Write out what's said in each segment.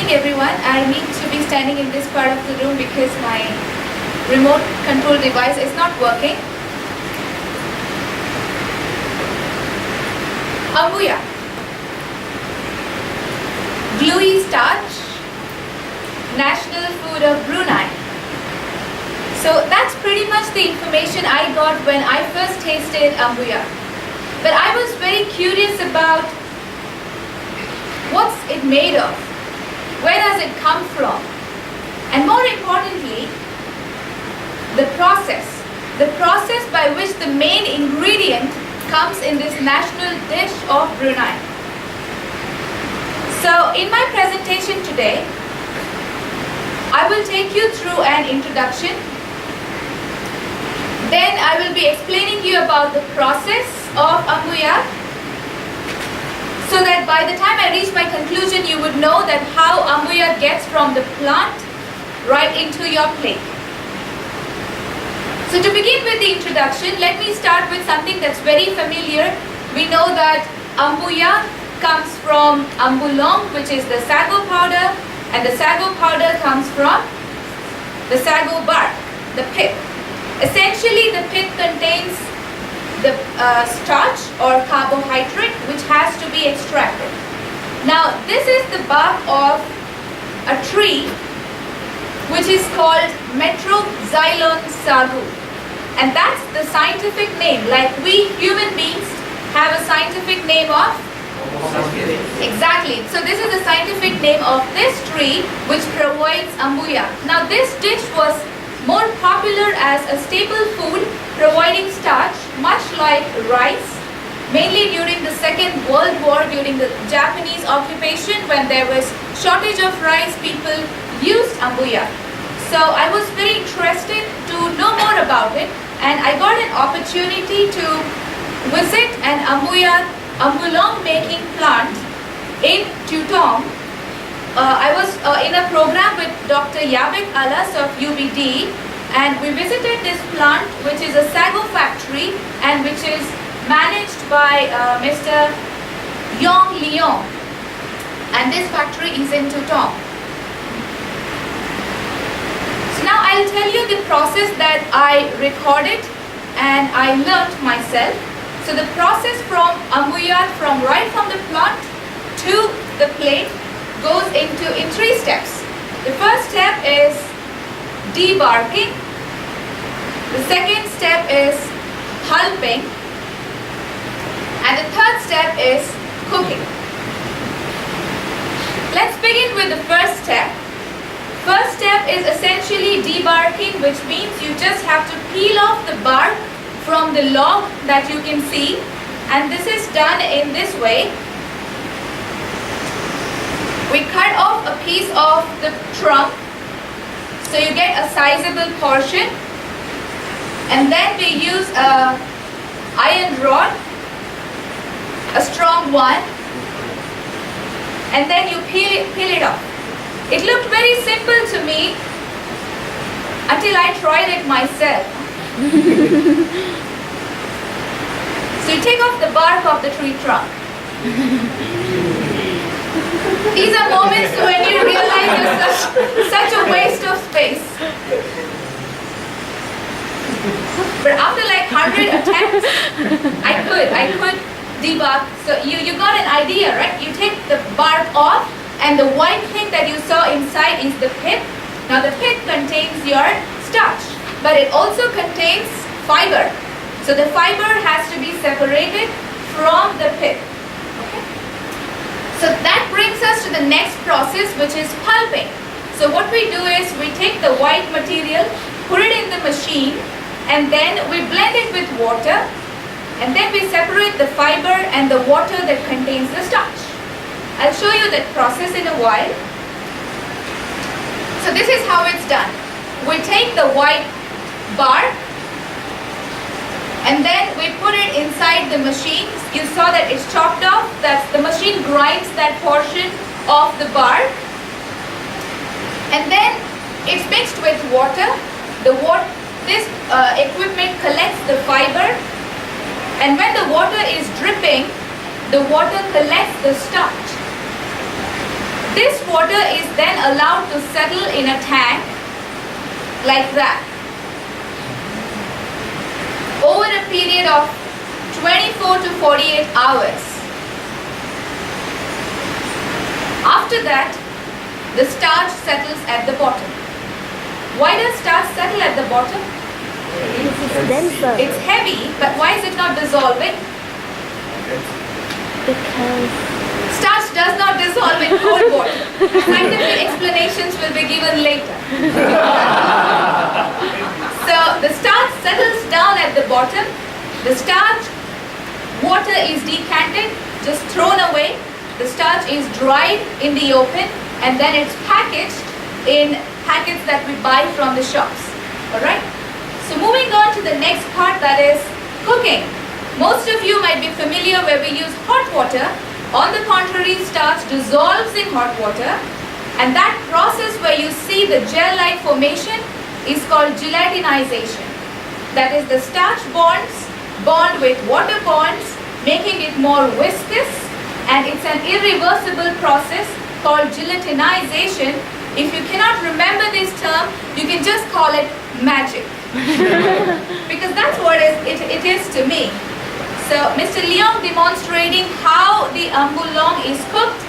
morning everyone. I need to be standing in this part of the room because my remote control device is not working. Ambuyat, gluey-starch, national food of Brunei. So that's pretty much the information I got when I first tasted Ambuyat. But I was very curious about what's it made of, where does it come from, and more importantly, the process by which the main ingredient comes in this national dish of Brunei. So in my presentation today, I will take you through an introduction. Then I will be explaining you about the process of Ambuyat, so that by the time I reach my conclusion, you would know that how Ambuyat gets from the plant right into your plate. So to begin with the introduction, let me start with something that's very familiar. We know that Ambuyat comes from Ambulung, which is the sago powder, and the sago powder comes from the sago bark, the pith. Essentially, the pith contains the starch or carbohydrate which has to be extracted. Now, this is the bark of a tree which is called Metroxylon sagu, and that's the scientific name. Like we human beings have a scientific name of? Exactly. So this is the scientific name of this tree which provides Ambuyat. Now this dish was more popular as a staple food, providing starch, much like rice, mainly during the Second World War, during the Japanese occupation, when there was shortage of rice, people used Ambuyat. So I was very interested to know more about it, and I got an opportunity to visit an Ambulung making plant in Tutong. I was in a program with Dr. Yabit Alas of UBD, and we visited this plant, which is a Sago Factory and which is managed by Mr. Yong Ming Leong, and this factory is in Tutong. So now I'll tell you the process that I recorded and I learnt myself. So the process from Ambuyat, right from the plant to the plate, goes in three steps. The first step is debarking. The second step is pulping, and the third step is cooking. Let's begin with the first step. First step is essentially debarking, which means you just have to peel off the bark from the log that you can see, and this is done in this way. We cut off a piece of the trunk, so you get a sizable portion, and then we use a iron rod, a strong one, and then you peel it off. It looked very simple to me until I tried it myself. So you take off the bark of the tree trunk. These are moments when you realize it's such a waste of space. But after like 100 attempts, I could debark. So you got an idea, right? You take the bark off, and the white thing that you saw inside is the pith. Now the pith contains your starch, but it also contains fiber. So the fiber has to be separated from the pith. So that brings us to the next process, which is pulping. So what we do is we take the white material, put it in the machine, and then we blend it with water, and then we separate the fiber and the water that contains the starch. I'll show you that process in a while. So this is how it's done. We take the white bark, and then we put it inside the machine. You saw that it's chopped off. The machine grinds that portion of the bark, and then it's mixed with water. This equipment collects the fiber, and when the water is dripping, the water collects the starch. This water is then allowed to settle in a tank like that over a period of 24 to 48 hours. After that, the starch settles at the bottom. Why does starch settle at the bottom? It's denser. It's heavy, but why is it not dissolving? Because Starch does not dissolve in cold water. Scientific explanations will be given later. So the starch settles down at the bottom. The starch water is decanted, just thrown away. The starch is dried in the open, and then it's packaged in packets that we buy from the shops. Alright? So moving on to the next part, that is cooking. Most of you might be familiar where we use hot water. On the contrary, starch dissolves in hot water, and that process where you see the gel-like formation is called gelatinization. That is, the starch bonds bond with water bonds, making it more viscous, and it's an irreversible process called gelatinization. If you cannot remember this term, you can just call it magic. Because that's what it is to me. So Mr. Leong demonstrating how the ambulung is cooked.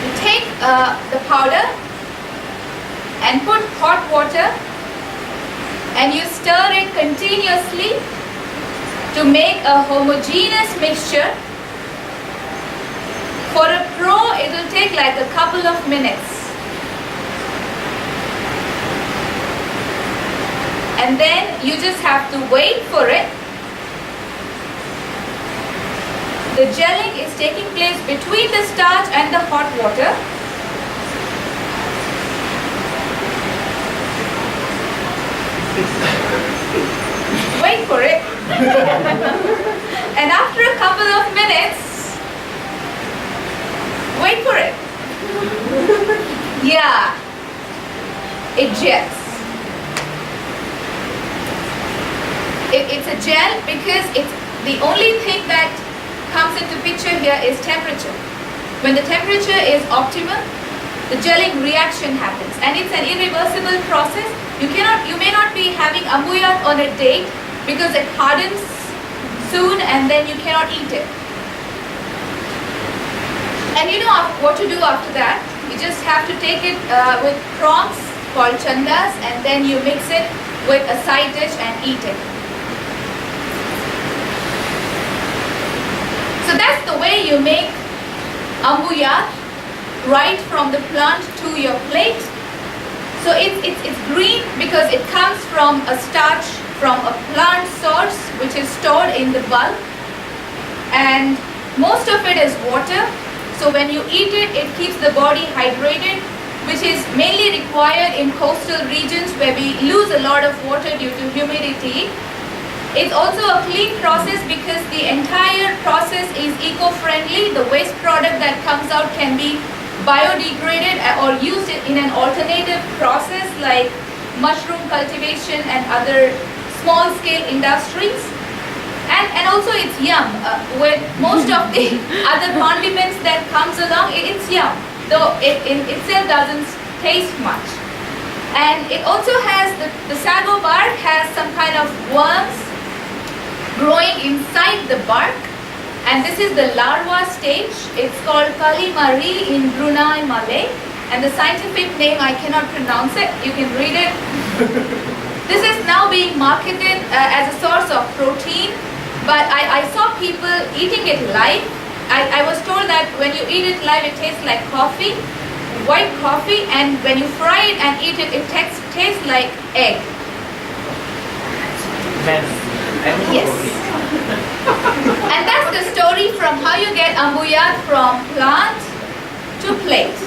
You take the powder and put hot water and you stir it continuously to make a homogeneous mixture. For a pro, it will take like a couple of minutes. And then you just have to wait for it. The gelling is taking place between the starch and the hot water. Wait for it. And after a couple of minutes, wait for it. Yeah, it gels. It's a gel because it's the only thing that comes into picture here is temperature. When the temperature is optimal, the gelling reaction happens, and it's an irreversible process. You may not be having ambuyat on a date because it hardens soon and then you cannot eat it. And you know what to do after that. You just have to take it with prawns called chandas, and then you mix it with a side dish and eat it. So that's the way you make ambuyat, right from the plant to your plate. So it's green because it comes from a starch from a plant source which is stored in the bulb, and most of it is water. So when you eat it, it keeps the body hydrated, which is mainly required in coastal regions where we lose a lot of water due to humidity. It's also a clean process because the entire process is eco-friendly. The waste product that comes out can be biodegraded or used in an alternative process like mushroom cultivation and other small-scale industries. And also it's yum. With most of the other condiments that comes along, it's yum. Though it in itself doesn't taste much. And it also has, the sago bark has some kind of worms growing inside the bark, and this is the larva stage. It's called calamari in Brunei Malay, and the scientific name I cannot pronounce it. You can read it. This is now being marketed as a source of protein, but I saw people eating it live. I was told that when you eat it live, it tastes like coffee, white coffee, and when you fry it and eat it, it tastes like egg. Yes. And that's the story from how you get ambuyat from plant to plate.